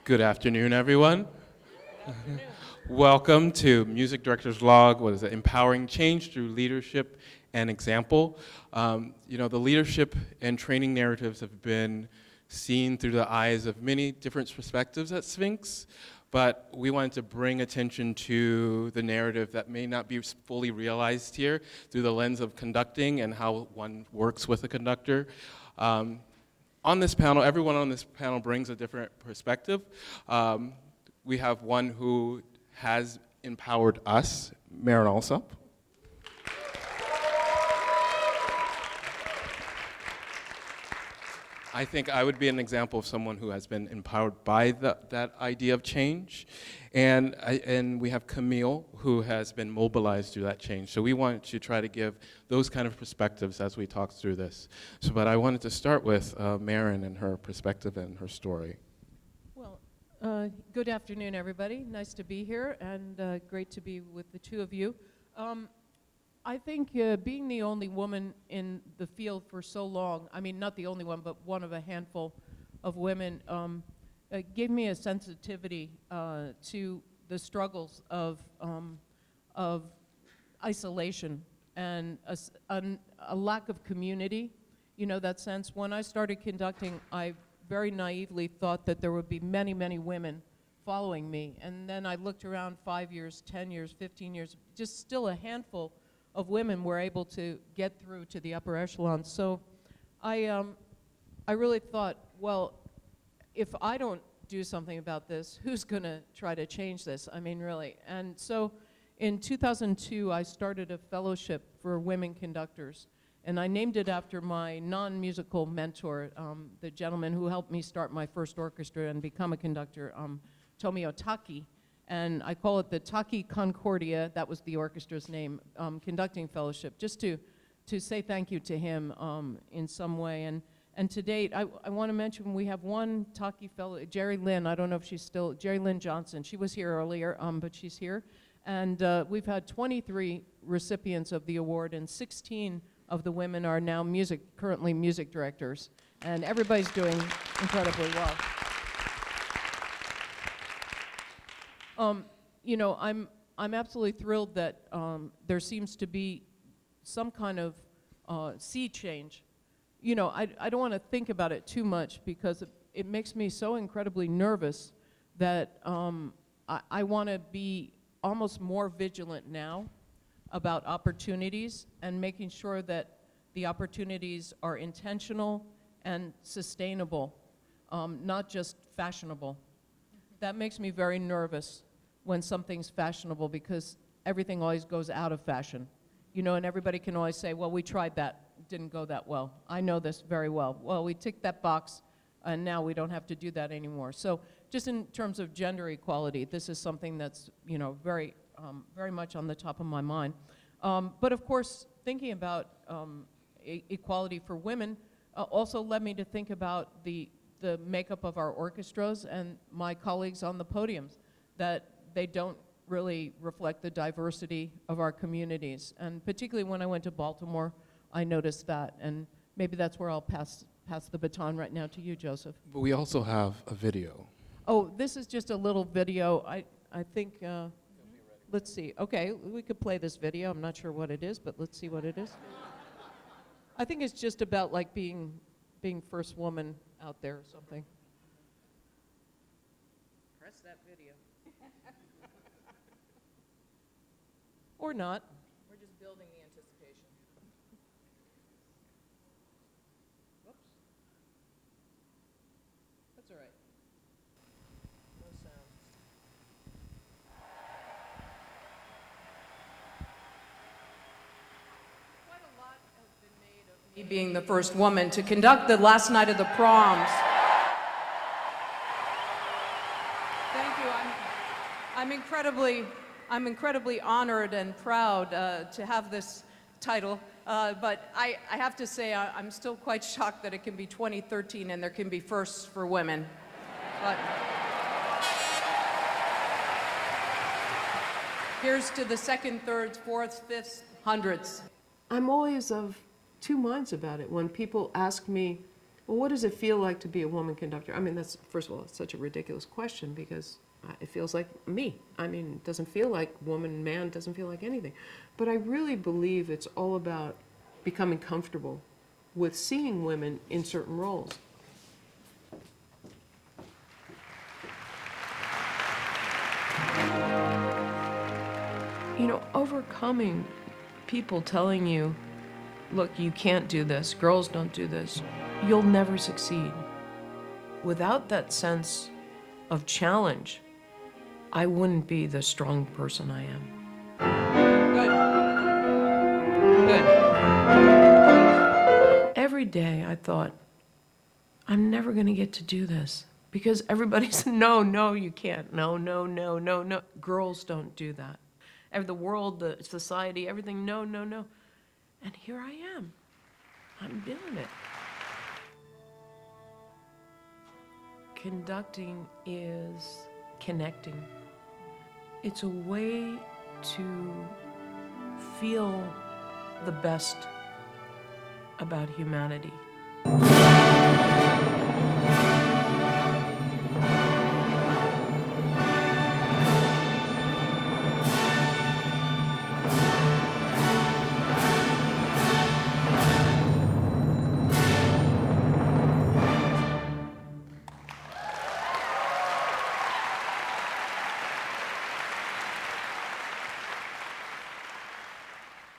Good afternoon, everyone. Welcome to Music Director's Log. What is it? Empowering change through leadership and example. The leadership and training narratives have been seen through the eyes of many different perspectives at Sphinx, but we wanted to bring attention to the narrative that may not be fully realized here through the lens of conducting and how one works with a conductor. On this panel, everyone on this panel brings a different perspective. We have one who has empowered us, Marin Alsop. I think I would be an example of someone who has been empowered by that idea of change. And we have Camille, who has been mobilized through that change. So we wanted to try to give those kind of perspectives as we talk through this. But I wanted to start with Marin and her perspective and her story. Well, good afternoon, everybody. Nice to be here, and great to be with the two of you. I think being the only woman in the field for so long, I mean, not the only one, but one of a handful of women, gave me a sensitivity to the struggles of isolation and a lack of community. You know, that sense. When I started conducting, I very naively thought that there would be many, many women following me. And then I looked around 5 years, 10 years, 15 years, just still a handful of women were able to get through to the upper echelons. So I really thought, well, if I don't do something about this, who's going to try to change this? I mean, really. And so in 2002, I started a fellowship for women conductors. And I named it after my non-musical mentor, the gentleman who helped me start my first orchestra and become a conductor, Tomio Taki. And I call it the Taki Concordia, that was the orchestra's name, conducting fellowship, just to say thank you to him in some way. And to date, I want to mention we have one Taki fellow, Jerry Lynn, I don't know if she's still, Jerry Lynn Johnson. She was here earlier, but she's here. And we've had 23 recipients of the award, and 16 of the women are now currently music directors. And everybody's doing incredibly well. I'm absolutely thrilled that there seems to be some kind of sea change. You know, I don't want to think about it too much because it makes me so incredibly nervous that I want to be almost more vigilant now about opportunities and making sure that the opportunities are intentional and sustainable, not just fashionable. That makes me very nervous when something's fashionable because everything always goes out of fashion. You know, and everybody can always say, well, we tried that, it didn't go that well. I know this very well. Well, we ticked that box, and now we don't have to do that anymore. So just in terms of gender equality, this is something that's, very much on the top of my mind. But of course, thinking about equality for women also led me to think about the makeup of our orchestras and my colleagues on the podiums, that they don't really reflect the diversity of our communities. And particularly when I went to Baltimore, I noticed that. And maybe that's where I'll pass the baton right now to you, Joseph. But we also have a video. Oh, this is just a little video. I think, let's see. Okay, we could play this video. I'm not sure what it is, but let's see what it is. I think it's just about like being first woman out there or something. Press that video. Or not. We're just building the anticipation. Whoops. That's all right. No sound. Quite a lot has been made of me being the first woman to conduct the last night of the proms. Thank you. I'm incredibly honored and proud to have this title, but I have to say I'm still quite shocked that it can be 2013 and there can be firsts for women. But here's to the second, thirds, fourths, fifths, hundreds. I'm always of two minds about it. When people ask me, Well, what does it feel like to be a woman conductor? I mean, that's, first of all, it's such a ridiculous question because it feels like me. I mean, it doesn't feel like woman, man, doesn't feel like anything. But I really believe it's all about becoming comfortable with seeing women in certain roles. You know, overcoming people telling you, look, you can't do this, girls don't do this, you'll never succeed. Without that sense of challenge, I wouldn't be the strong person I am. Good. Every day I thought, I'm never going to get to do this because everybody said, no, you can't. No. Girls don't do that. The world, the society, everything, no. And here I am. I'm doing it. Conducting is connecting. It's a way to feel the best about humanity.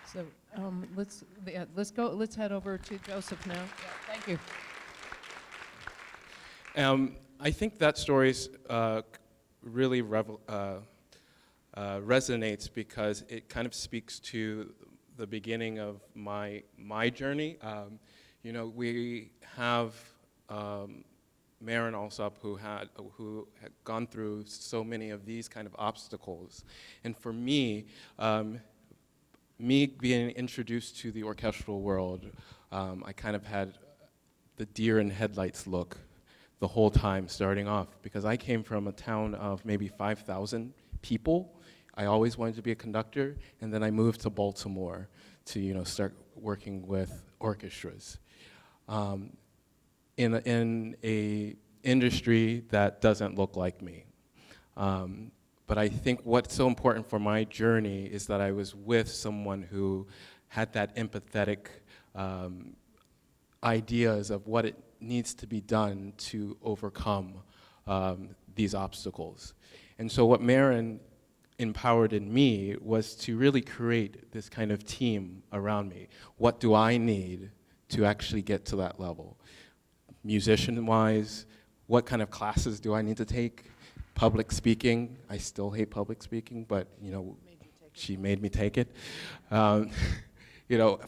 So let's head over to Joseph now. Yeah, thank you. I think that story really resonates because it kind of speaks to the beginning of my journey. You know, we have Marin Alsop who had gone through so many of these kind of obstacles, and for me. Me being introduced to the orchestral world, I kind of had the deer in headlights look the whole time starting off because I came from a town of maybe 5,000 people. I always wanted to be a conductor, and then I moved to Baltimore to start working with orchestras in a industry that doesn't look like me. But I think what's so important for my journey is that I was with someone who had that empathetic ideas of what it needs to be done to overcome these obstacles. And so what Marin empowered in me was to really create this kind of team around me. What do I need to actually get to that level? Musician-wise, what kind of classes do I need to take? Public speaking, I still hate public speaking, but she made me take it.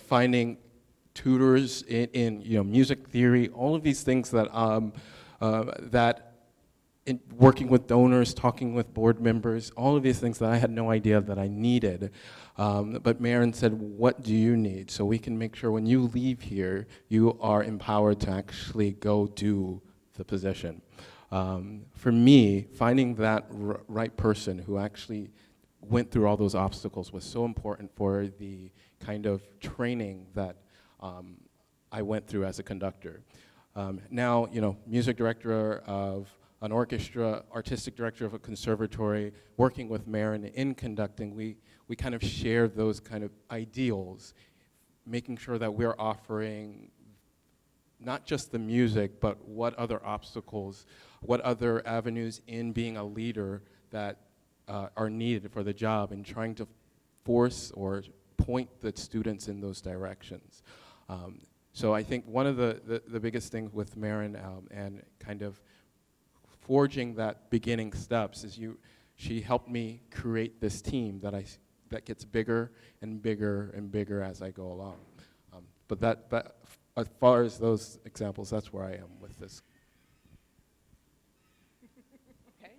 Finding tutors in music theory, all of these things that working with donors, talking with board members, all of these things that I had no idea that I needed. But Marin said, what do you need? So we can make sure when you leave here, you are empowered to actually go do the position. For me, finding that right person who actually went through all those obstacles was so important for the kind of training that I went through as a conductor. Now, music director of an orchestra, artistic director of a conservatory, working with Marin in conducting, we kind of share those kind of ideals, making sure that we're offering not just the music, but what other obstacles, what other avenues in being a leader that are needed for the job, and trying to force or point the students in those directions. So I think one of the biggest things with Marin and kind of forging that beginning steps is she helped me create this team that gets bigger and bigger and bigger as I go along. But as far as those examples, that's where I am with this. Okay.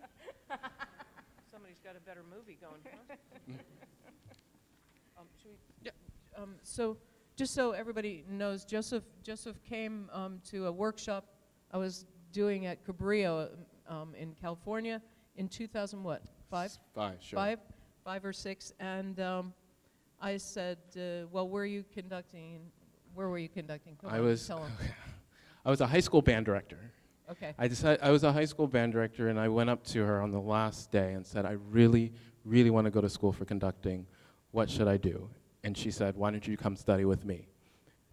Somebody's got a better movie going, huh? Should we? Yeah. So just so everybody knows, Joseph came to a workshop I was doing at Cabrillo in California in 2000 what? Five, sure. Five or six, and I said, well, where are you conducting? Where were you conducting? Come on, tell 'em. I was a high school band director. Okay. I was a high school band director, and I went up to her on the last day and said, I really, really want to go to school for conducting. What should I do? And she said, why don't you come study with me?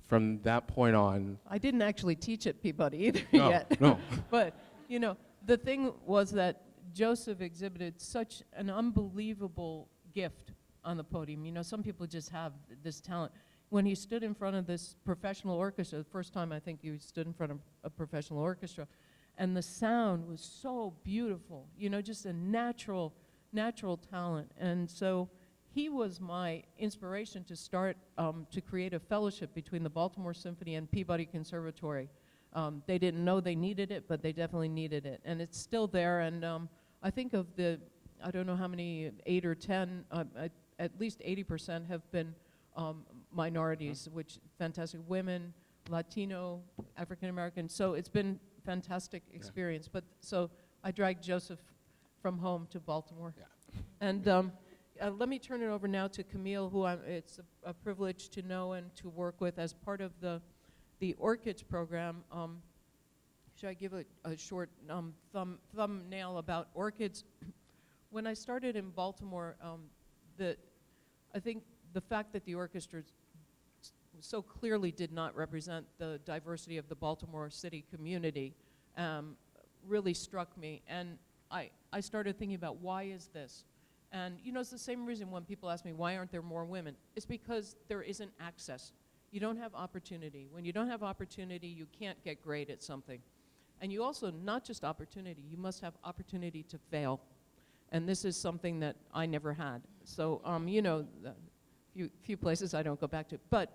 From that point on. I didn't actually teach at Peabody either No, yet. no. But, you know, the thing was that Joseph exhibited such an unbelievable gift on the podium. You know, some people just have this talent. When he stood in front of this professional orchestra, the first time I think he stood in front of a professional orchestra, and the sound was so beautiful, you know, just a natural talent. And so he was my inspiration to start to create a fellowship between the Baltimore Symphony and Peabody Conservatory. They didn't know they needed it, but they definitely needed it. And it's still there, and I think of the, I don't know how many, 8 or 10, at least 80% have been minorities, which fantastic, women, Latino, African American. So it's been fantastic experience. But so I dragged Joseph from home to Baltimore. Yeah. And let me turn it over now to Camille, who it's a privilege to know and to work with as part of the OrchKids program. Should I give a short thumbnail about OrchKids? When I started in Baltimore, I think the fact that the orchestra so clearly did not represent the diversity of the Baltimore city community really struck me. And I started thinking about, why is this? And you know, it's the same reason when people ask me, why aren't there more women? It's because there isn't access. You don't have opportunity. When you don't have opportunity, you can't get great at something. And you also, not just opportunity, you must have opportunity to fail. And this is something that I never had. So, you know, few places I don't go back to. But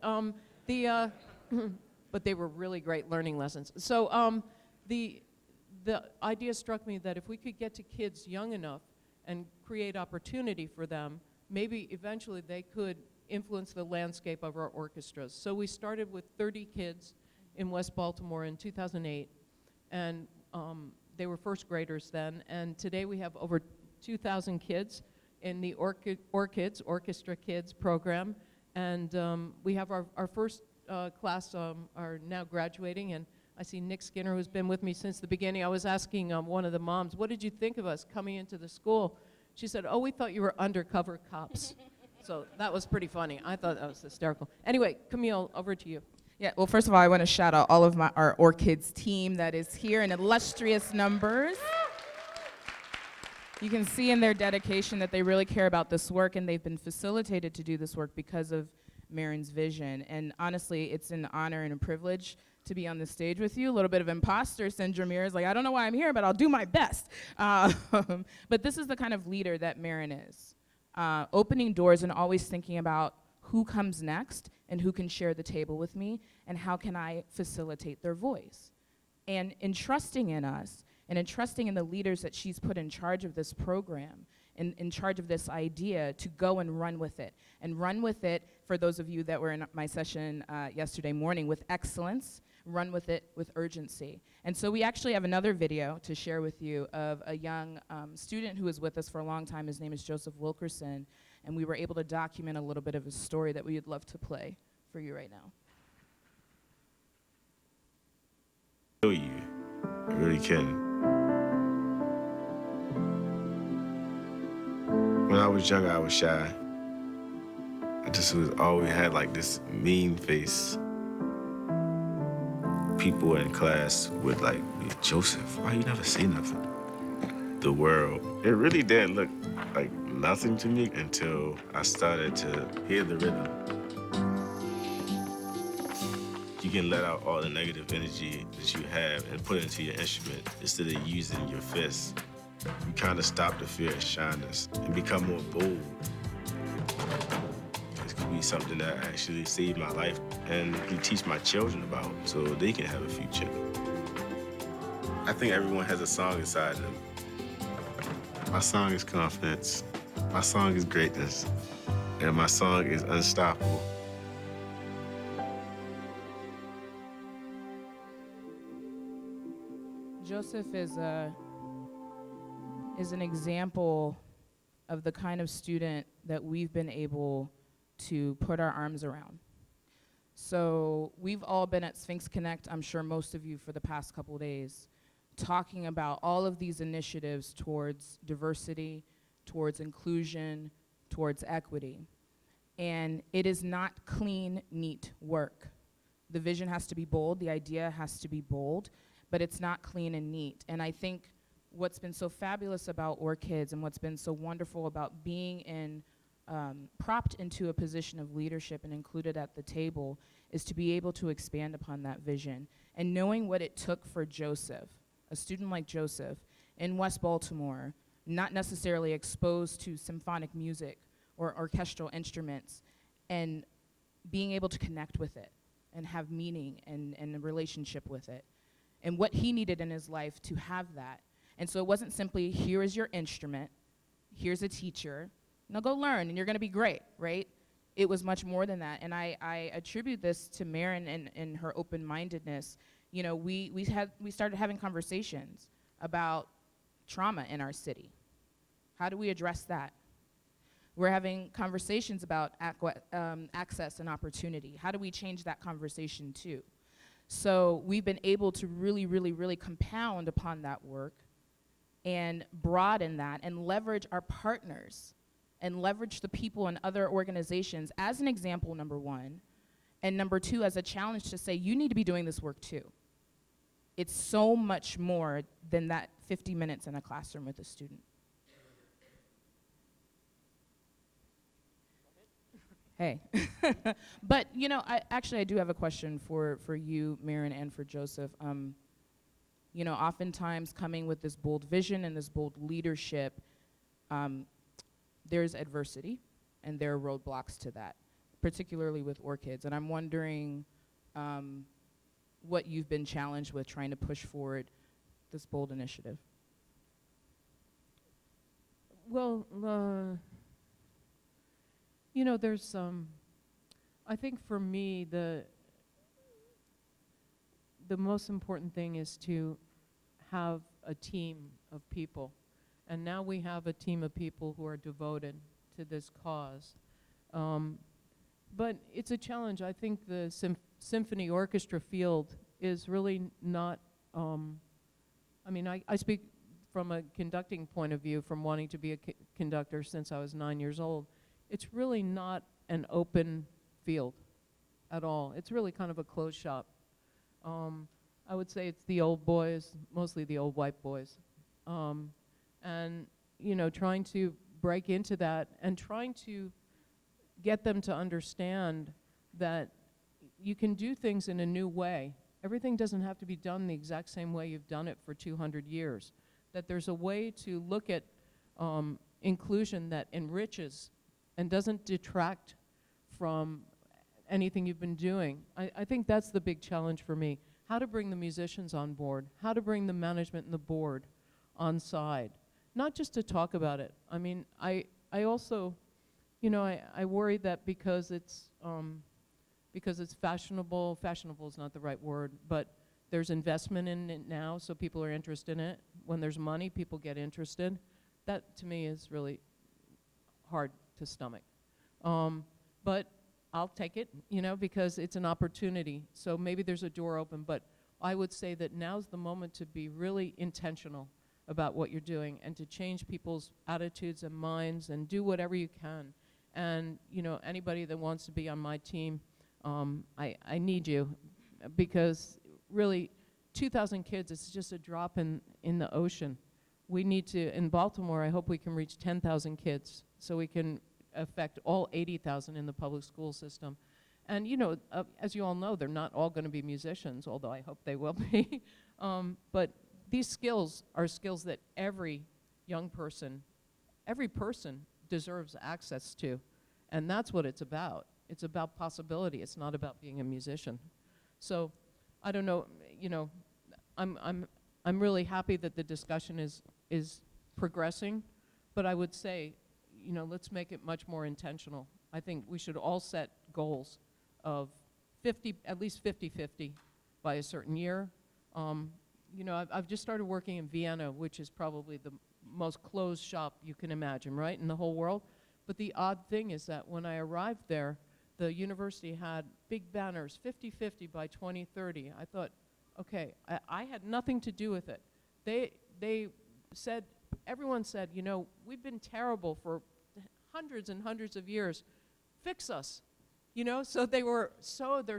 but they were really great learning lessons. So the idea struck me that if we could get to kids young enough and create opportunity for them, maybe eventually they could influence the landscape of our orchestras. So we started with 30 kids in West Baltimore in 2008, and they were first graders then, and today we have over 2,000 kids in the OrchKids, Orchestra Kids program, and we have our first class are now graduating, and I see Nick Skinner, who's been with me since the beginning. I was asking one of the moms, what did you think of us coming into the school? She said, oh, we thought you were undercover cops. So that was pretty funny. I thought that was hysterical. Anyway, Camille, over to you. Yeah, well, first of all, I want to shout out all of our OrchKids team that is here in illustrious numbers. You can see in their dedication that they really care about this work, and they've been facilitated to do this work because of Marin's vision. And honestly, it's an honor and a privilege to be on the stage with you. A little bit of imposter syndrome here. It's like, I don't know why I'm here, but I'll do my best. But this is the kind of leader that Marin is. Opening doors and always thinking about who comes next and who can share the table with me and how can I facilitate their voice. And entrusting in us and entrusting in the leaders that she's put in charge of this program, in charge of this idea, to go and run with it. And run with it, for those of you that were in my session yesterday morning, with excellence, run with it with urgency. And so we actually have another video to share with you of a young student who was with us for a long time. His name is Joseph Wilkerson, and we were able to document a little bit of his story that we would love to play for you right now. You really can. When I was younger, I was shy. I just was always had like this mean face. People in class would like, Joseph, why you never say nothing? The world, it really didn't look like nothing to me until I started to hear the rhythm. You can let out all the negative energy that you have and put it into your instrument instead of using your fists. You kind of stop the fear of shyness and become more bold. This could be something that actually saved my life and you teach my children about so they can have a future. I think everyone has a song inside them. My song is confidence. My song is greatness. And my song is unstoppable. Joseph is an example of the kind of student that we've been able to put our arms around. So we've all been at SphinxConnect, I'm sure most of you, for the past couple days, talking about all of these initiatives towards diversity, towards inclusion, towards equity. And it is not clean, neat work. The vision has to be bold, the idea has to be bold, but it's not clean and neat. And I think what's been so fabulous about OrchKids and what's been so wonderful about being propped into a position of leadership and included at the table is to be able to expand upon that vision. And knowing what it took for Joseph, a student like Joseph, in West Baltimore, not necessarily exposed to symphonic music or orchestral instruments, and being able to connect with it and have meaning and a relationship with it, and what he needed in his life to have that. And so it wasn't simply, here is your instrument, here's a teacher, now go learn and you're gonna be great, right? It was much more than that, and I attribute this to Marin and her open-mindedness. You know, we started having conversations about trauma in our city. How do we address that? We're having conversations about access and opportunity. How do we change that conversation too? So we've been able to really, really, really compound upon that work and broaden that and leverage our partners and leverage the people in other organizations as an example, number one, and number two, as a challenge to say, you need to be doing this work too. It's so much more than that 50 minutes in a classroom with a student. Hey. But, you know, I do have a question for you, Marin, and for Joseph. You know, oftentimes coming with this bold vision and this bold leadership, there's adversity, and there are roadblocks to that, particularly with OrchKids. And I'm wondering what you've been challenged with trying to push forward this bold initiative. Well, you know, there's I think for me, the most important thing is to have a team of people. And now we have a team of people who are devoted to this cause. But it's a challenge. I think the symphony orchestra field is really not, I mean, I speak from a conducting point of view, from wanting to be a conductor since I was 9 years old. It's really not an open field at all. It's really kind of a closed shop. I would say it's the old boys, mostly the old white boys. And, you know, trying to break into that and trying to get them to understand that you can do things in a new way. Everything doesn't have to be done the exact same way you've done it for 200 years. That there's a way to look at inclusion that enriches and doesn't detract from anything you've been doing. I think that's the big challenge for me. How to bring the musicians on board, how to bring the management and the board on side. Not just to talk about it. I mean, I also, you know, I worry that because it's fashionable is not the right word, but there's investment in it now, so people are interested in it. When there's money, people get interested. That, to me, is really hard to stomach. But I'll take it, you know, because it's an opportunity. So maybe there's a door open, but I would say that now's the moment to be really intentional about what you're doing and to change people's attitudes and minds and do whatever you can. And, you know, anybody that wants to be on my team, I need you, because really 2,000 kids, it's just a drop in the ocean. We need to, in Baltimore, I hope we can reach 10,000 kids so we can affect all 80,000 in the public school system. And, you know, as you all know, they're not all going to be musicians, although I hope they will be. But these skills are skills that every young person, every person deserves access to. And that's what it's about. It's about possibility. It's not about being a musician. So I don't know, you know, I'm really happy that the discussion is progressing, but I would say, you know, let's make it much more intentional. I think we should all set goals of at least 50-50 by a certain year. You know, I've just started working in Vienna, which is probably the most closed shop you can imagine, right, in the whole world. But the odd thing is that when I arrived there, the university had big banners, 50-50 by 2030. I thought, okay, I had nothing to do with it. They said, everyone said, you know, we've been terrible for hundreds and hundreds of years. Fix us, you know. So they're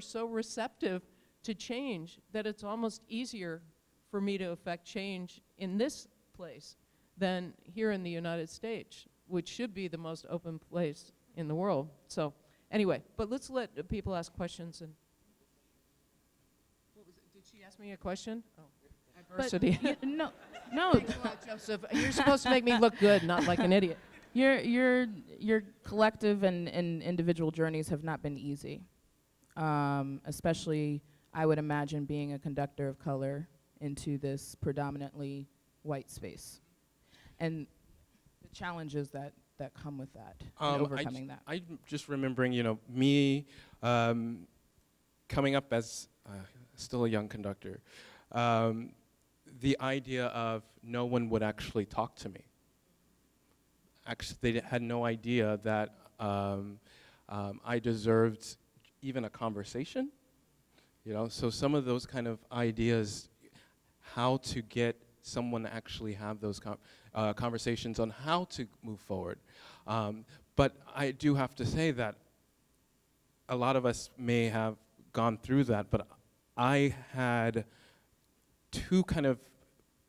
so receptive to change that it's almost easier for me to affect change in this place than here in the United States, which should be the most open place in the world. So anyway, but let's let people ask questions. And what was it? Did she ask me a question? Oh, adversity. No. Thanks a lot, Joseph. You're supposed to make me look good, not like an idiot. Your collective and individual journeys have not been easy, especially, I would imagine, being a conductor of color into this predominantly white space, and the challenges that come with that, and overcoming that. I'm just remembering, you know, me coming up as still a young conductor, the idea of no one would actually talk to me. Actually, they had no idea that I deserved even a conversation. You know, so some of those kind of ideas, how to get someone to actually have those conversations on how to move forward. But I do have to say that a lot of us may have gone through that, but I had two kind of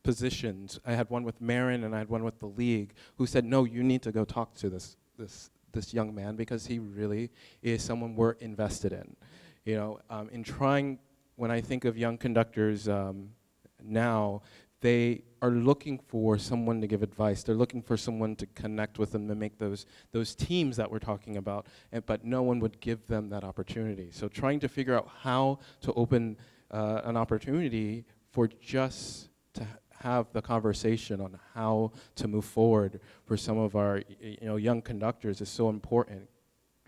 positions. I had one with Marin and I had one with the league who said, no, you need to go talk to this young man because he really is someone we're invested in. You know, in trying, when I think of young conductors now, they are looking for someone to give advice. They're looking for someone to connect with them to make those teams that we're talking about, but no one would give them that opportunity. So trying to figure out how to open an opportunity for just to have the conversation on how to move forward for some of our young conductors is so important.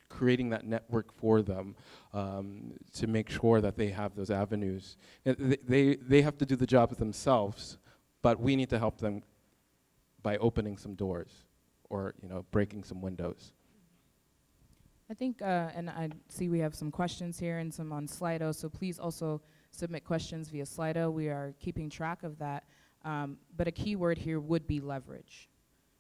Creating that network for them to make sure that they have those avenues. They have to do the job themselves, but we need to help them by opening some doors or breaking some windows. I think, and I see we have some questions here and some on Slido, so please also submit questions via Slido. We are keeping track of that. But a key word here would be leverage.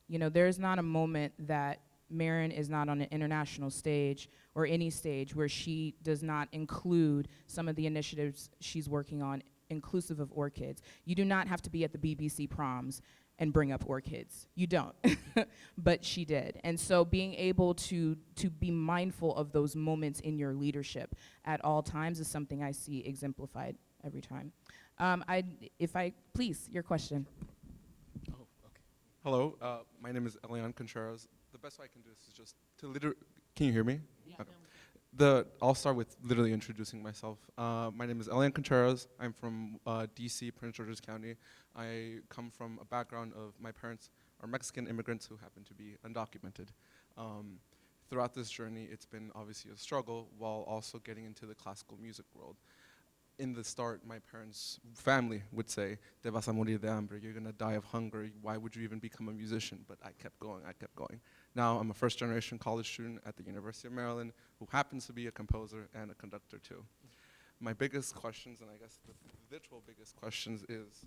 You know, there's not a moment that Marin is not on an international stage or any stage where she does not include some of the initiatives she's working on, inclusive of OrchKids. You do not have to be at the BBC proms and bring up OrchKids. You don't, but she did. And so being able to be mindful of those moments in your leadership at all times is something I see exemplified every time. Please, your question. Oh, okay. Hello, my name is Elian Contreras. The best way I can do this is just to can you hear me? Yeah. Okay. I'll start with literally introducing myself. My name is Elian Contreras. I'm from DC, Prince George's County. I come from a background of my parents are Mexican immigrants who happen to be undocumented. Throughout this journey, it's been obviously a struggle while also getting into the classical music world. In the start, my parents' family would say, "Te vas a morir de hambre, you're gonna die of hunger, why would you even become a musician?" But I kept going. Now I'm a first-generation college student at the University of Maryland who happens to be a composer and a conductor too. My biggest questions, and I guess the literal biggest questions is,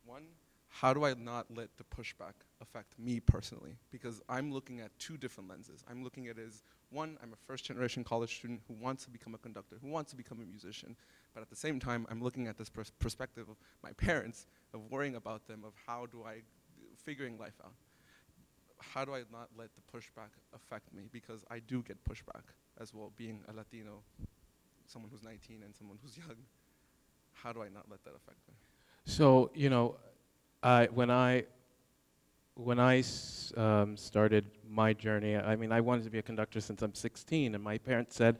one, how do I not let the pushback affect me personally? Because I'm looking at two different lenses. I'm looking at it as, one, I'm a first-generation college student who wants to become a conductor, who wants to become a musician. But at the same time, I'm looking at this perspective of my parents, of worrying about them, of how do I, figuring life out. How do I not let the pushback affect me? Because I do get pushback as well, being a Latino, someone who's 19 and someone who's young. How do I not let that affect me? So, when I started my journey, I mean, I wanted to be a conductor since I'm 16, and my parents said,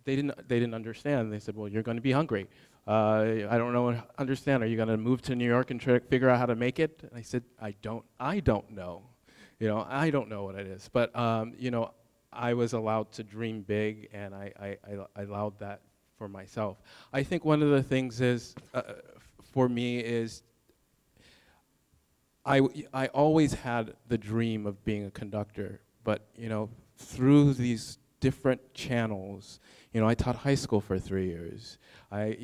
they didn't understand. They said, well, you're going to be hungry. I don't understand. Are you going to move to New York and try to figure out how to make it? And I said, I don't know. I don't know what it is. But, I was allowed to dream big, and I allowed that for myself. I think one of the things is, for me, is I always had the dream of being a conductor. But, through these different channels. You know, I taught high school for 3 years. I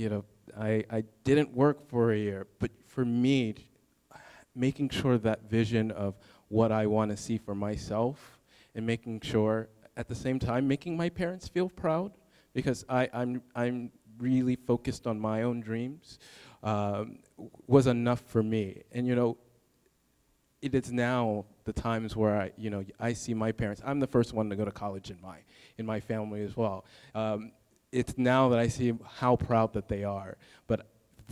didn't work for a year, but for me, making sure that vision of what I want to see for myself, and making sure at the same time making my parents feel proud, because I'm really focused on my own dreams, was enough for me. And you know, it is now the times where I see my parents. I'm the first one to go to college in my family as well. It's now that I see how proud that they are, but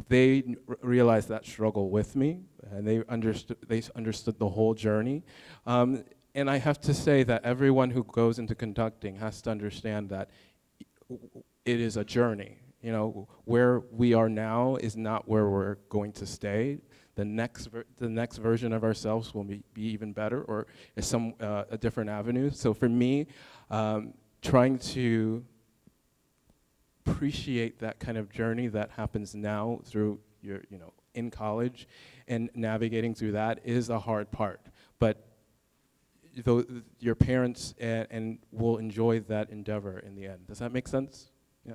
they realized that struggle with me, and they understood the whole journey. And I have to say that everyone who goes into conducting has to understand that it is a journey. You know, where we are now is not where we're going to stay. The next version of ourselves will be even better, or a different avenue. So for me, trying to appreciate that kind of journey that happens now through in college, and navigating through that is a hard part. But your parents and will enjoy that endeavor in the end. Does that make sense? Yeah.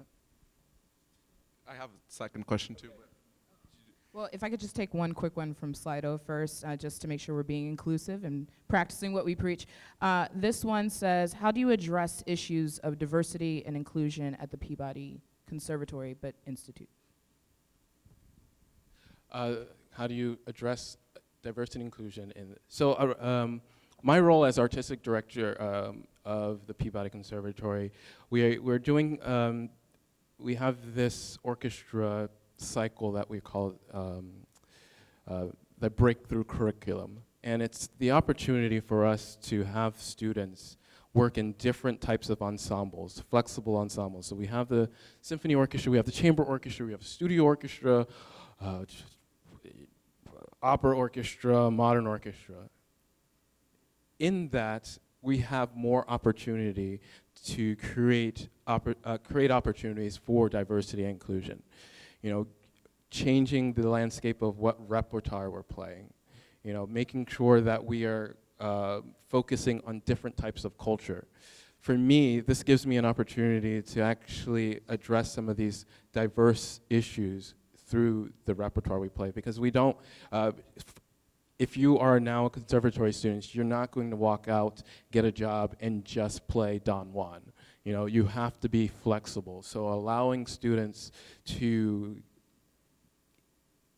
I have a second question too. But Well, if I could just take one quick one from Slido first, just to make sure we're being inclusive and practicing what we preach. This one says, how do you address issues of diversity and inclusion at the Peabody Conservatory but Institute? How do you address diversity and inclusion? My role as artistic director of the Peabody Conservatory, we're doing, we have this orchestra cycle that we call the breakthrough curriculum. And it's the opportunity for us to have students work in different types of ensembles, flexible ensembles. So we have the symphony orchestra, we have the chamber orchestra, we have the studio orchestra, opera orchestra, modern orchestra. In that, we have more opportunity to create opportunities for diversity and inclusion. You know, changing the landscape of what repertoire we're playing. You know, making sure that we are focusing on different types of culture. For me, this gives me an opportunity to actually address some of these diverse issues through the repertoire we play, because we don't, if you are now a conservatory student, you're not going to walk out, get a job, and just play Don Juan. You know, you have to be flexible. So allowing students to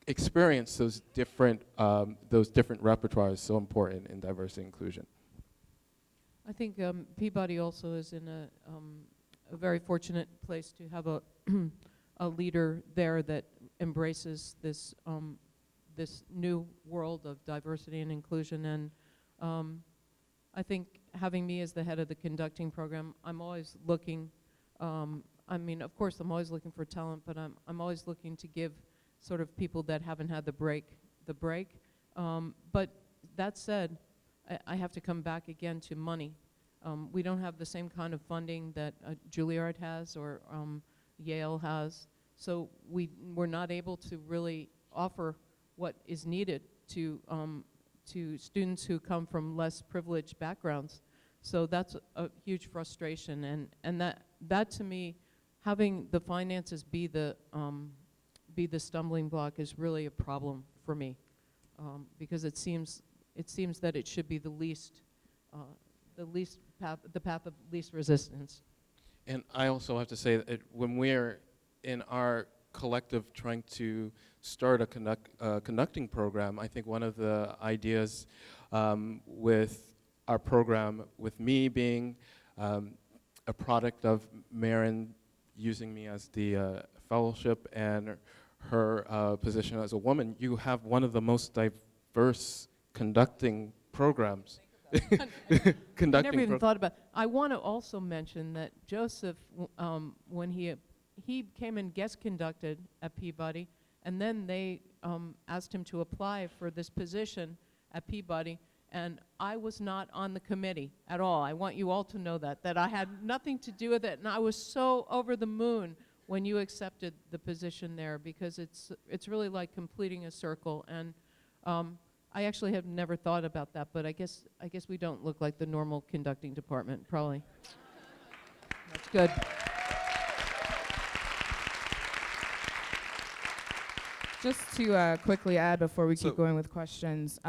experience those different repertoires is so important in diversity and inclusion. I think Peabody also is in a very fortunate place to have a leader there that embraces this this new world of diversity and inclusion. And I think having me as the head of the conducting program, I'm always looking, I mean, of course, I'm always looking for talent, but I'm always looking to give sort of people that haven't had the break. But that said, I have to come back again to money. We don't have the same kind of funding that Juilliard has or Yale has, so we're not able to really offer what is needed to students who come from less privileged backgrounds. So that's a huge frustration, and that to me, having the finances be the stumbling block is really a problem for me, because it seems that it should be the path of least resistance. And I also have to say that when we're in our collective trying to start a conducting program, I think one of the ideas with our program, with me being a product of Marin using me as the fellowship and her position as a woman, you have one of the most diverse conducting programs. I never even thought about. I want to also mention that Joseph, when he came and guest conducted at Peabody, and then they asked him to apply for this position at Peabody, and I was not on the committee at all. I want you all to know that I had nothing to do with it, and I was so over the moon when you accepted the position there, because it's really like completing a circle. And I actually have never thought about that, but I guess we don't look like the normal conducting department, probably. Good. Just to quickly add before we So- keep going with questions,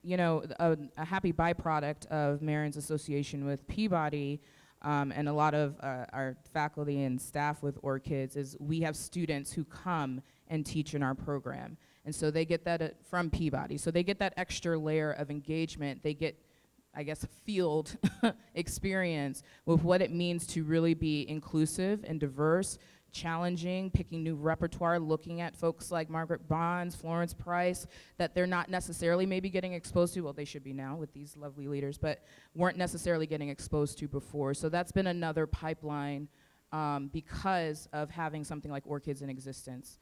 you know, a happy byproduct of Marin's association with Peabody and a lot of our faculty and staff with OrchKids is we have students who come and teach in our program. And so they get that from Peabody. So they get that extra layer of engagement. They get, I guess, field experience with what it means to really be inclusive and diverse, challenging, picking new repertoire, looking at folks like Margaret Bonds, Florence Price, that they're not necessarily maybe getting exposed to, well, they should be now with these lovely leaders, but weren't necessarily getting exposed to before. So that's been another pipeline because of having something like OrchKids in existence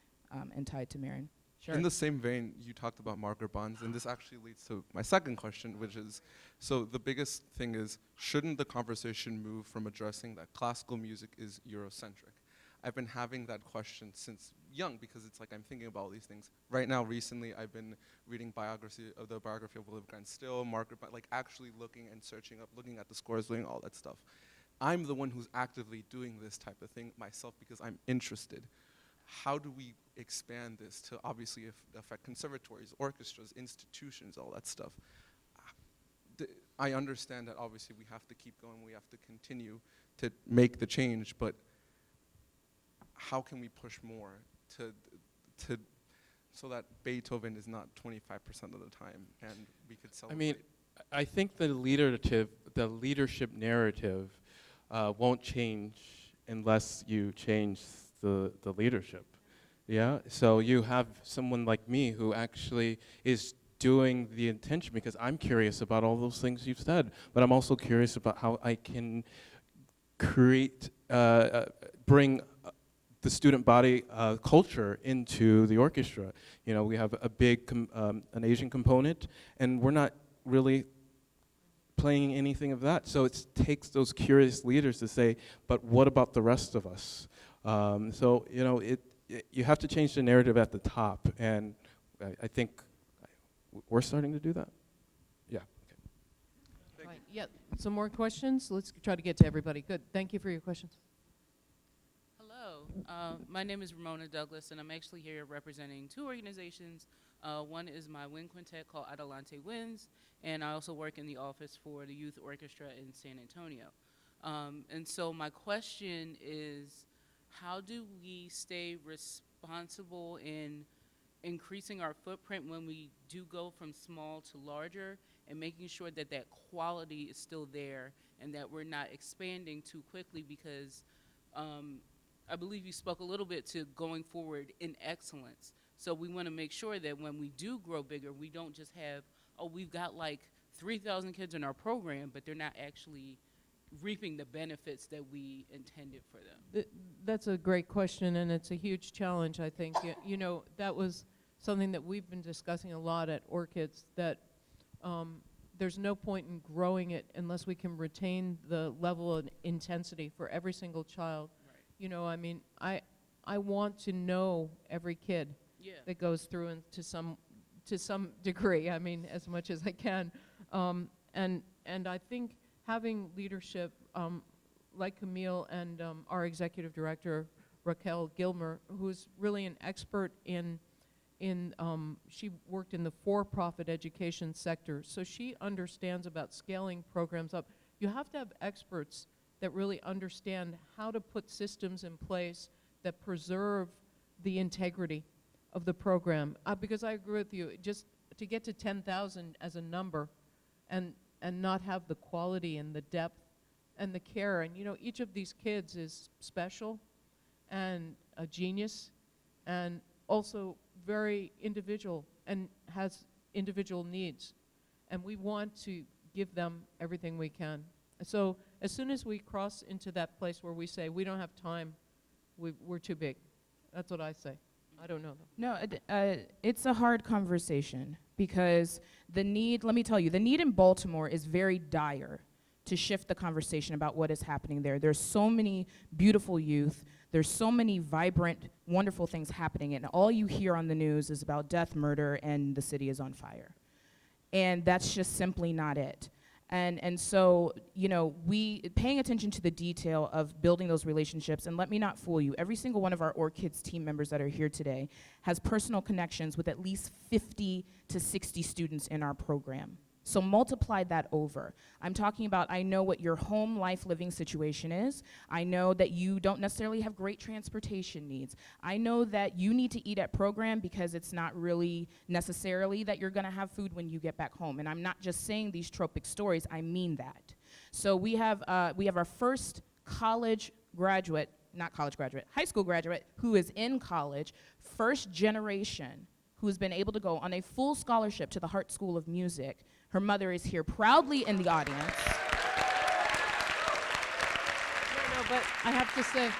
and tied to Marin. Sure. In the same vein, you talked about Margaret Bonds, and this actually leads to my second question, which is, so the biggest thing is, shouldn't the conversation move from addressing that classical music is Eurocentric? I've been having that question since young because it's like I'm thinking about all these things. Right now, recently, I've been reading the biography of Olivia Grant Still, Margaret, like actually looking and searching up, looking at the scores, doing all that stuff. I'm the one who's actively doing this type of thing myself because I'm interested. How do we expand this to obviously affect conservatories, orchestras, institutions, all that stuff? I understand that obviously we have to keep going, we have to continue to make the change, but how can we push more to so that Beethoven is not 25% of the time and we could celebrate? I mean, I think the leadership narrative won't change unless you change the leadership. Yeah, so you have someone like me who actually is doing the intention because I'm curious about all those things you've said, but I'm also curious about how I can create, bring the student body culture into the orchestra. You know, we have a big, an Asian component, and we're not really playing anything of that. So it takes those curious leaders to say, but what about the rest of us? So, you know, you have to change the narrative at the top, and I think we're starting to do that. Yeah. Okay. Right. Yeah. Some more questions? Let's try to get to everybody. Good. Thank you for your questions. Hello, my name is Ramona Douglas, and I'm actually here representing two organizations. One is my wind quintet called Adelante Winds, and I also work in the office for the Youth Orchestra in San Antonio. And so my question is, how do we stay responsible in increasing our footprint when we do go from small to larger, and making sure that that quality is still there and that we're not expanding too quickly? Because I believe you spoke a little bit to going forward in excellence. So we want to make sure that when we do grow bigger, we don't just have, oh, we've got like 3,000 kids in our program, but they're not actually reaping the benefits that we intended for them. That's a great question, and it's a huge challenge, I think. You know, that was something that we've been discussing a lot at OrchKids, that there's no point in growing it unless we can retain the level of intensity for every single child. Right. You know, I mean, I want to know every kid that goes through and to some degree, I mean, as much as I can. And I think having leadership like Camille and our executive director, Raquel Gilmer, who's really an expert in she worked in the for-profit education sector, so she understands about scaling programs up. You have to have experts that really understand how to put systems in place that preserve the integrity of the program. Because I agree with you, just to get to 10,000 as a number and not have the quality and the depth and the care. And you know, each of these kids is special and a genius and also very individual and has individual needs. And we want to give them everything we can. So as soon as we cross into that place where we say, we don't have time, we're too big. That's what I say. I don't know though. No, it's a hard conversation because the need, let me tell you, the need in Baltimore is very dire to shift the conversation about what is happening there. There's so many beautiful youth. There's so many vibrant, wonderful things happening, and all you hear on the news is about death, murder, and the city is on fire. And that's just simply not it. And so, you know, paying attention to the detail of building those relationships, and let me not fool you, every single one of our OrchKids team members that are here today has personal connections with at least 50 to 60 students in our program. So multiply that over. I'm talking about, I know what your home life living situation is. I know that you don't necessarily have great transportation needs. I know that you need to eat at program because it's not really necessarily that you're gonna have food when you get back home. And I'm not just saying these tropic stories, I mean that. So we have our first high school graduate who is in college, first generation, who's been able to go on a full scholarship to the Hart School of Music. Her mother is here proudly in the audience. No, but I have to say,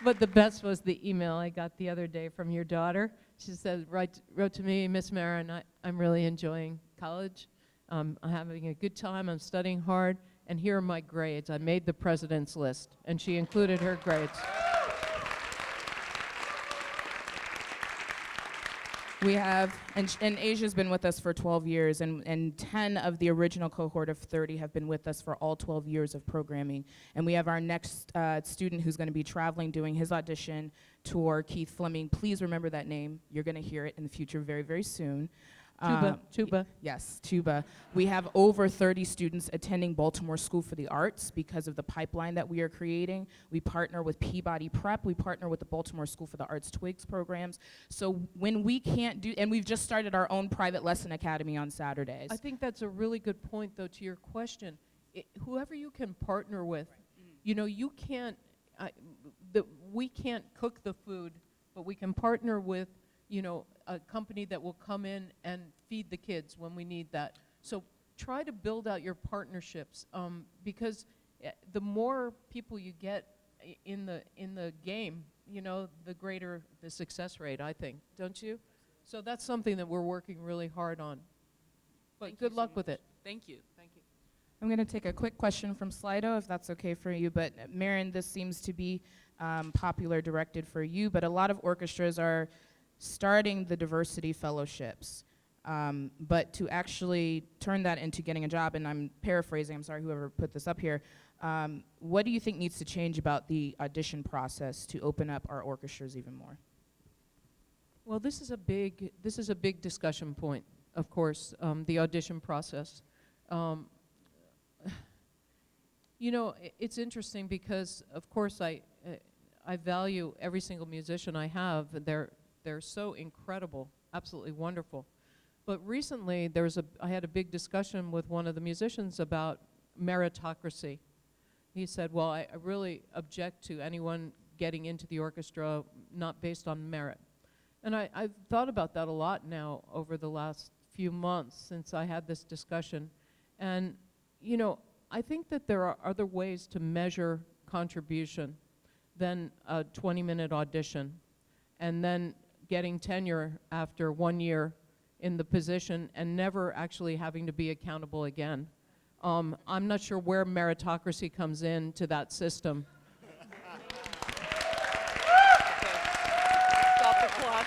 but the best was the email I got the other day from your daughter. She said, wrote to me, Miss Marin, I'm really enjoying college. I'm having a good time. I'm studying hard. And here are my grades. I made the president's list. And she included her grades. We have, and Asia's been with us for 12 years, and 10 of the original cohort of 30 have been with us for all 12 years of programming. And we have our next student who's going to be traveling, doing his audition tour, Keith Fleming. Please remember that name. You're going to hear it in the future very, very soon. Tuba. Yes, tuba. We have over 30 students attending Baltimore School for the Arts because of the pipeline that we are creating. We partner with Peabody Prep. We partner with the Baltimore School for the Arts Twigs programs. So when we can't do, and we've just started our own private lesson academy on Saturdays. I think that's a really good point, though, to your question. Whoever you can partner with, you know, you can't, we can't cook the food, but we can partner with, you know, a company that will come in and feed the kids when we need that. So try to build out your partnerships, because the more people you get in the game, you know, the greater the success rate, I think, don't you? So that's something that we're working really hard on. But good luck with it. Thank you. Thank you. I'm going to take a quick question from Slido, if that's okay for you. But Marin, this seems to be popular, directed for you, but a lot of orchestras are starting the diversity fellowships. But to actually turn that into getting a job, and I'm paraphrasing, I'm sorry, whoever put this up here, what do you think needs to change about the audition process to open up our orchestras even more? Well, this is a big discussion point, of course, the audition process. You know, it's interesting because, of course, I value every single musician I have. They're so incredible, absolutely wonderful. But recently, I had a big discussion with one of the musicians about meritocracy. He said, well, I really object to anyone getting into the orchestra not based on merit. And I've thought about that a lot now over the last few months since I had this discussion. And, you know, I think that there are other ways to measure contribution than a 20-minute audition and then getting tenure after 1 year in the position and never actually having to be accountable again. I'm not sure where meritocracy comes into that system. Stop the clock.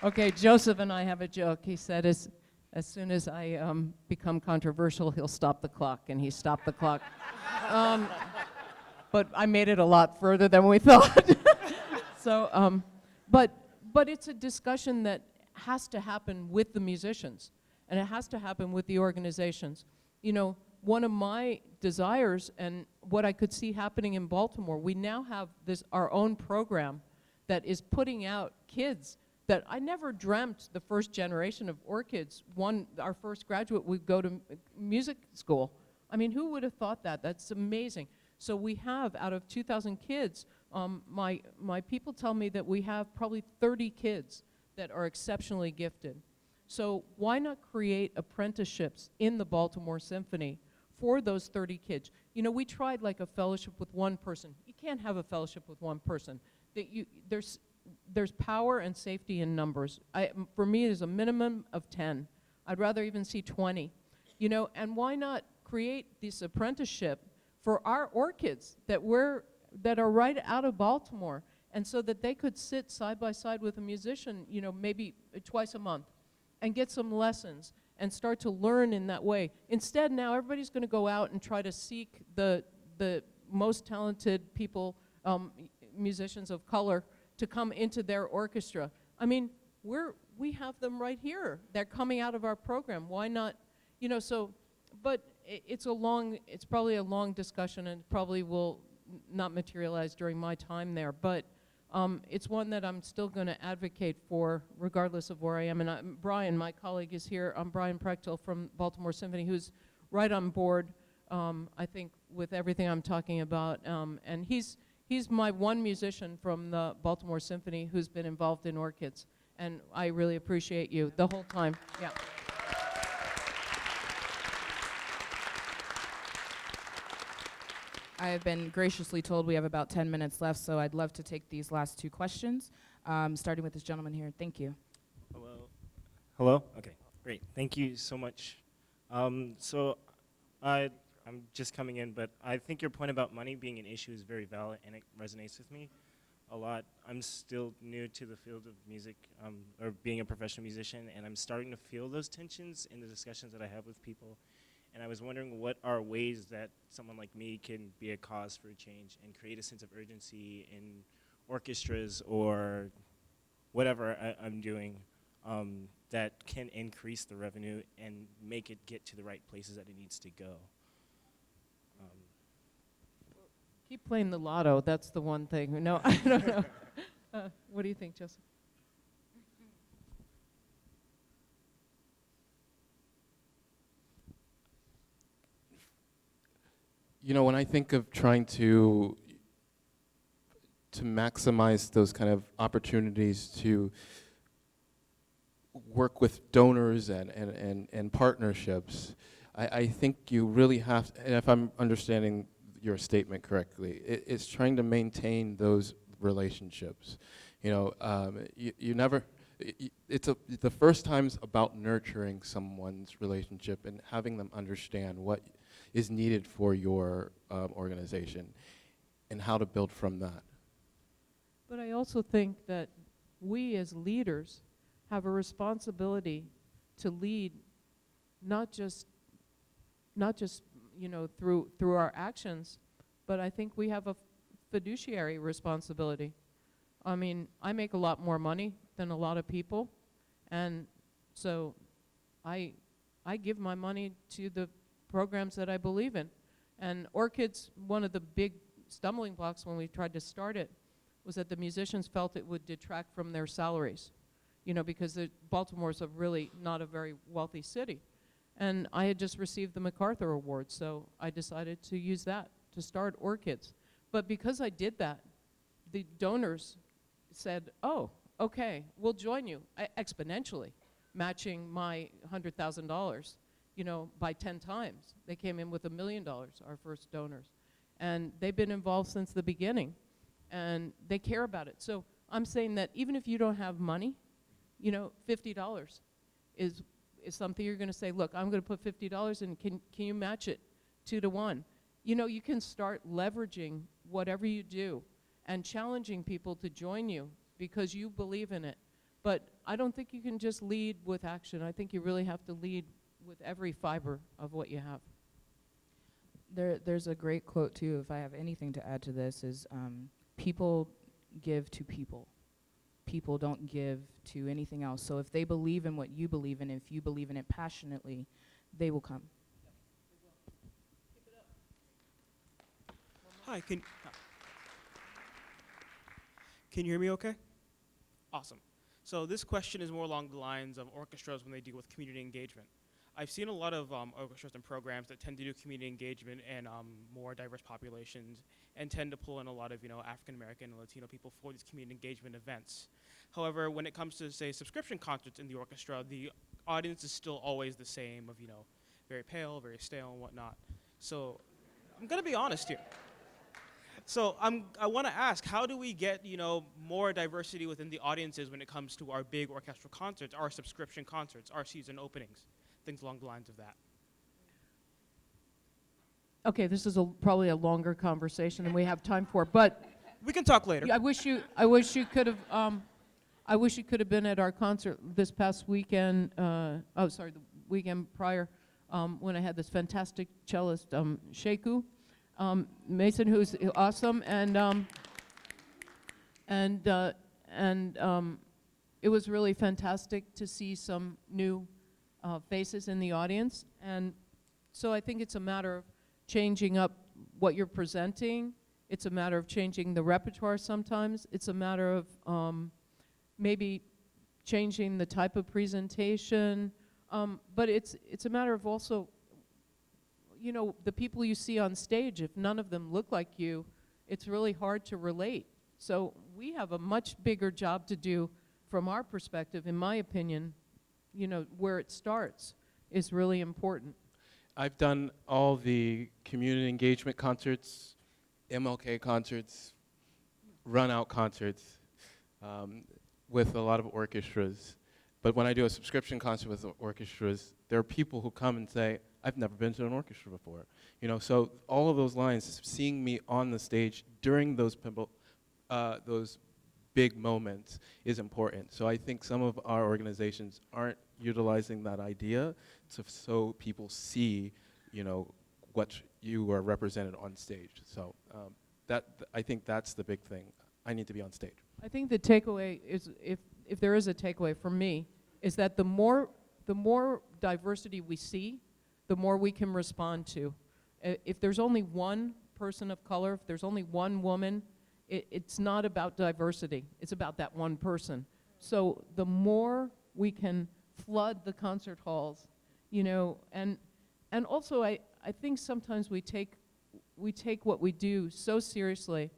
Okay, Joseph and I have a joke. He said, as soon as I become controversial, he'll stop the clock, and he stopped the clock. But I made it a lot further than we thought. So, but it's a discussion that has to happen with the musicians, and it has to happen with the organizations. You know, one of my desires and what I could see happening in Baltimore, we now have our own program that is putting out kids that I never dreamt the first generation of OrchKids, our first graduate would go to music school. I mean, who would have thought that? That's amazing. So we have, out of 2,000 kids, my people tell me that we have probably 30 kids that are exceptionally gifted. So why not create apprenticeships in the Baltimore Symphony for those 30 kids? You know, we tried like a fellowship with one person. You can't have a fellowship with one person. There's power and safety in numbers. For me, it is a minimum of 10. I'd rather even see 20. You know, and why not create this apprenticeship for our OrchKids that are right out of Baltimore, And so that they could sit side by side with a musician, you know, maybe twice a month and get some lessons and start to learn in that way. Instead, now everybody's going to go out and try to seek the most talented people, musicians of color, to come into their orchestra. I mean, we have them right here. They're coming out of our program. Why not, you know, so, but it's probably a long discussion, and probably will not materialize during my time there, but it's one that I'm still going to advocate for regardless of where I am. And Brian, my colleague, is here. I'm Brian Prechtel from Baltimore Symphony, who's right on board, I think, with everything I'm talking about. And he's my one musician from the Baltimore Symphony who's been involved in OrchKids. And I really appreciate you the whole time. Yeah. I have been graciously told we have about 10 minutes left, so I'd love to take these last two questions, starting with this gentleman here. Thank you. Hello? Hello? Okay, great. Thank you so much. So I'm just coming in, but I think your point about money being an issue is very valid, and it resonates with me a lot. I'm still new to the field of music, or being a professional musician, and I'm starting to feel those tensions in the discussions that I have with people. And I was wondering, what are ways that someone like me can be a cause for a change and create a sense of urgency in orchestras or whatever I'm doing that can increase the revenue and make it get to the right places that it needs to go. Keep playing the lotto. That's the one thing. No, I don't know. What do you think, Joseph? You know, when I think of trying to maximize those kind of opportunities to work with donors and partnerships, I think you really have to, and if I'm understanding your statement correctly, it's trying to maintain those relationships. You know, you never, the first time's about nurturing someone's relationship and having them understand what is needed for your organization and how to build from that. But I also think that we as leaders have a responsibility to lead, not just you know, through our actions, but I think we have a fiduciary responsibility. I mean, I make a lot more money than a lot of people, and so I give my money to the programs that I believe in. And OrchKids, one of the big stumbling blocks when we tried to start it was that the musicians felt it would detract from their salaries, you know, because Baltimore's really not a very wealthy city. And I had just received the MacArthur Award, so I decided to use that to start OrchKids. But because I did that, the donors said, oh, okay, we'll join you exponentially, matching my $100,000, you know, by 10 times. They came in with $1 million, our first donors. And they've been involved since the beginning, and they care about it. So I'm saying that even if you don't have money, you know, $50 is something you're going to say, look, I'm going to put $50 in, can you match it 2 to 1? You know, you can start leveraging whatever you do and challenging people to join you because you believe in it. But I don't think you can just lead with action. I think you really have to lead with every fiber of what you have. There's a great quote, too, if I have anything to add to this, is people give to people. People don't give to anything else. So if they believe in what you believe in, if you believe in it passionately, they will come. Hi, can you hear me okay? Awesome. So this question is more along the lines of orchestras when they deal with community engagement. I've seen a lot of orchestras and programs that tend to do community engagement and more diverse populations and tend to pull in a lot of, you know, African American and Latino people for these community engagement events. However, when it comes to, say, subscription concerts in the orchestra, the audience is still always the same of, you know, very pale, very stale and whatnot. So I'm gonna be honest here. So I want to ask, how do we get, you know, more diversity within the audiences when it comes to our big orchestral concerts, our subscription concerts, our season openings, things along the lines of that? Okay, this is probably a longer conversation than we have time for, but We can talk later. I wish you could have. I wish you could have been at our concert this past weekend. The weekend prior, when I had this fantastic cellist, Sheku Mason, who's awesome, and it was really fantastic to see some new faces in the audience. And so I think it's a matter of changing up what you're presenting. It's a matter of changing the repertoire sometimes. It's a matter of maybe changing the type of presentation. But it's a matter of also, you know, the people you see on stage, if none of them look like you, it's really hard to relate. So we have a much bigger job to do from our perspective, in my opinion. You know, where it starts is really important. I've done all the community engagement concerts, MLK concerts, run-out concerts with a lot of orchestras. But when I do a subscription concert with orchestras, there are people who come and say, I've never been to an orchestra before. You know, so all of those lines, seeing me on the stage during those big moments is important. So I think some of our organizations aren't utilizing that idea so people see, you know, what you are represented on stage. So I think that's the big thing. I need to be on stage. I think the takeaway is, if there is a takeaway for me, is that the more diversity we see, the more we can respond to. If there's only one person of color, if there's only one woman, it's not about diversity. It's about that one person. So the more we can flood the concert halls, you know, and also I think sometimes we take what we do so seriously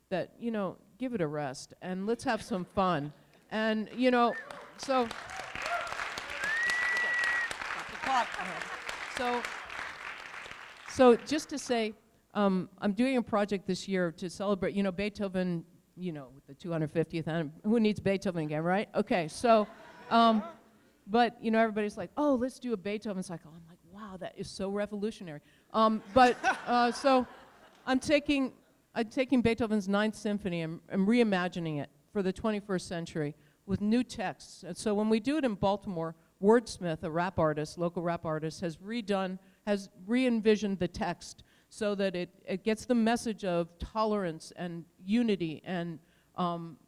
that, you know, give it a rest and let's have some fun. And, you know, so just to say, I'm doing a project this year to celebrate, you know, Beethoven, you know, with the 250th, and who needs Beethoven again, right? Okay, so, but, you know, everybody's like, oh, let's do a Beethoven cycle. I'm like, wow, that is so revolutionary. So I'm taking Beethoven's Ninth Symphony and reimagining it for the 21st century with new texts. And so when we do it in Baltimore, Wordsmith, a rap artist, local rap artist, has re-envisioned the text so that it gets the message of tolerance and unity and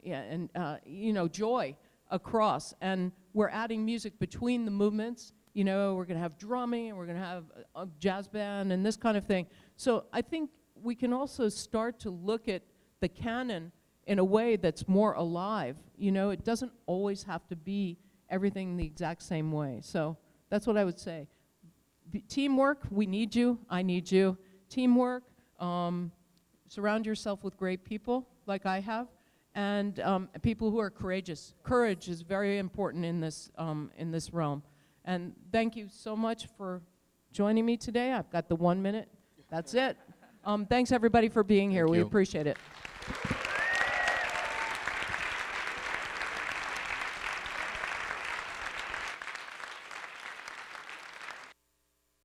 you know, joy across. And we're adding music between the movements. You know, we're going to have drumming and we're going to have a jazz band and this kind of thing. So I think we can also start to look at the canon in a way that's more alive. You know, it doesn't always have to be everything the exact same way. So that's what I would say. Teamwork, we need you, I need you. Teamwork, surround yourself with great people like I have, and people who are courageous. Courage is very important in this realm. And thank you so much for joining me today. I've got the 1 minute. That's it. Thanks everybody for being here. Thank We you. appreciate it.